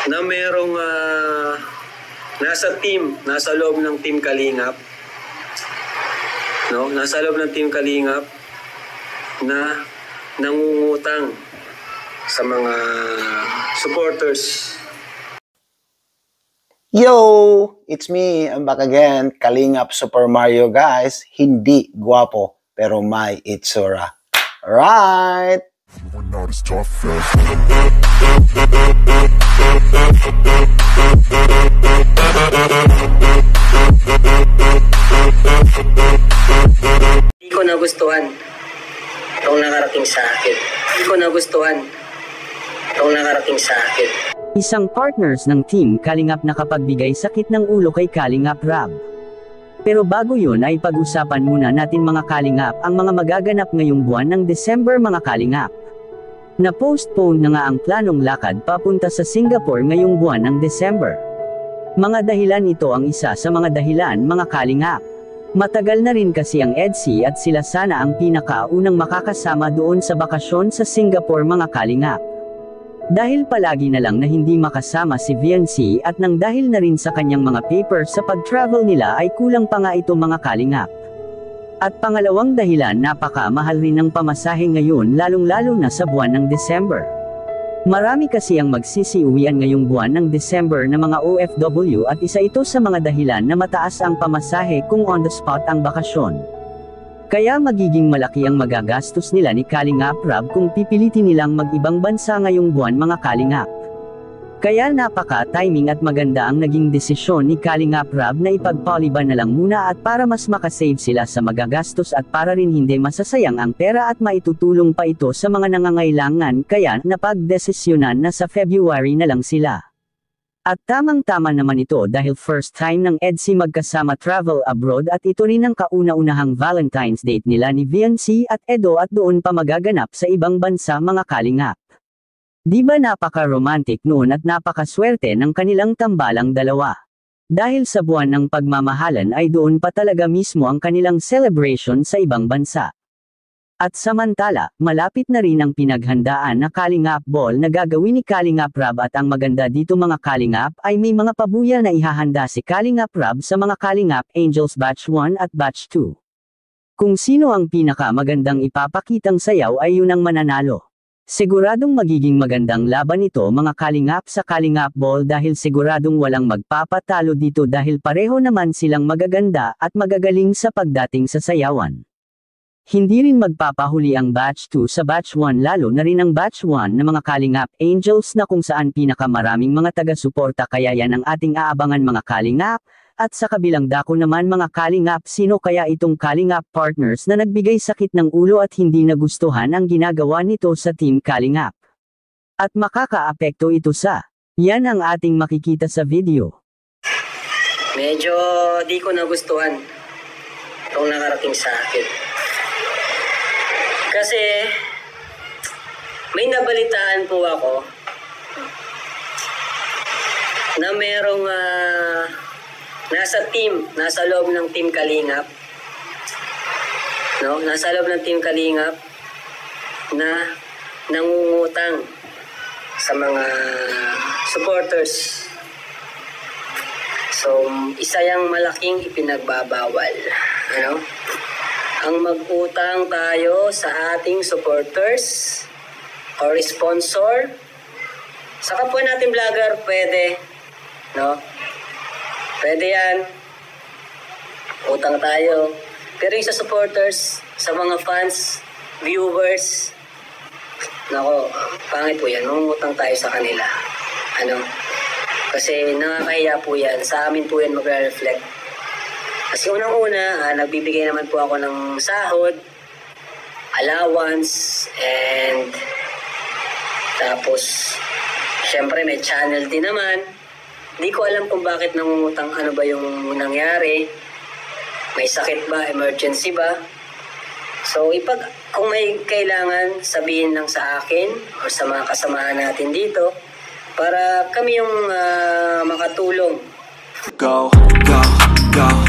na merong nasa loob ng Team Kalingap, no? Nasa loob ng Team Kalingap na nangungutang sa mga supporters. Yo! It's me, I'm back again, Kalingap Super Mario guys. Hindi guwapo, pero may itsura. Alright! Hindi ko nagustuhan itong nakarating sa akin. Hindi ko nagustuhan itong nakarating sa akin. Isang partners ng Team Kalingap nakapagbigay sakit ng ulo kay Kalingap Rab. Pero bago yun ay pag-usapan muna natin mga Kalingap ang mga magaganap ngayong buwan ng December mga Kalingap. Na-postpone na nga ang planong lakad papunta sa Singapore ngayong buwan ng December. Mga dahilan ito ang isa sa mga dahilan mga Kalingap. Matagal na rin kasi ang EDSI at sila sana ang pinakaunang makakasama doon sa bakasyon sa Singapore mga Kalingap. Dahil palagi na lang na hindi makasama si VNC at nang dahil na rin sa kanyang mga papers sa pag-travel nila ay kulang pa nga ito mga Kalingap. At pangalawang dahilan napakamahal rin ng pamasahe ngayon lalong-lalo na sa buwan ng December. Marami kasi ang magsisiuwian ngayong buwan ng December na mga OFW at isa ito sa mga dahilan na mataas ang pamasahe kung on the spot ang bakasyon. Kaya magiging malaki ang magagastos nila ni Kalingap Rab kung pipilitin nilang mag-ibang bansa ngayong buwan mga Kalingap. Kaya napaka-timing at maganda ang naging desisyon ni Kalingap Rab na ipagpaliban na lang muna at para mas makasave sila sa magagastos at para rin hindi masasayang ang pera at maitutulong pa ito sa mga nangangailangan kaya napagdesisyonan na sa February na lang sila. At tamang-tama naman ito dahil first time ng EDSI magkasama travel abroad at ito rin ang kauna-unahang Valentine's date nila ni VNC at Edo at doon pa magaganap sa ibang bansa mga Kalingap. Di ba napaka-romantic noon at napakaswerte ng kanilang tambalang dalawa? Dahil sa buwan ng pagmamahalan ay doon pa talaga mismo ang kanilang celebration sa ibang bansa. At samantala, malapit na rin ang pinaghandaan na Kalingap Ball na gagawin ni Kalingap Rab at ang maganda dito mga Kalingap ay may mga pabuya na ihahanda si Kalingap Rab sa mga Kalingap Angels Batch 1 at Batch 2. Kung sino ang pinakamagandang ipapakitang sayaw ay yun ang mananalo. Siguradong magiging magandang laban ito mga Kalingap sa Kalingap Ball dahil siguradong walang magpapatalo dito dahil pareho naman silang magaganda at magagaling sa pagdating sa sayawan. Hindi rin magpapahuli ang Batch 2 sa Batch 1 lalo na rin ang Batch 1 na mga Kalingap Angels na kung saan pinakamaraming mga taga-suporta kaya yan ang ating aabangan mga Kalingap. At sa kabilang dako naman mga Kalingap sino kaya itong Kalingap partners na nagbigay sakit ng ulo at hindi nagustuhan ang ginagawa nito sa Team Kalingap. At makakaapekto ito sa, yan ang ating makikita sa video. Medyo di ko nagustuhan itong nakarating sa akin. Kasi may nabalitaan po ako na merong nasa loob ng Team Kalingap, no? Nasa loob ng Team Kalingap na nangungutang sa mga supporters. So, isa yang malaking ipinagbabawal, ano? Ang mag-utang tayo sa ating supporters or sponsor. Sa kapwa natin vlogger, pwede, no? Pwede yan. Utang tayo. Pero yung sa supporters, sa mga fans, viewers, nako, pangit po yan. Mangutang tayo sa kanila. Ano? Kasi nakakahiya po yan. Sa amin po yan magre-reflect. Kasi unang-una, nagbibigay naman po ako ng sahod, allowance, and tapos, syempre may channel din naman. Di ko alam kung bakit nangungutang, ano ba yung nangyari. May sakit ba? Emergency ba? So, kung may kailangan, sabihin lang sa akin o sa mga kasamahan natin dito para kami yung makatulong. Go, go, go.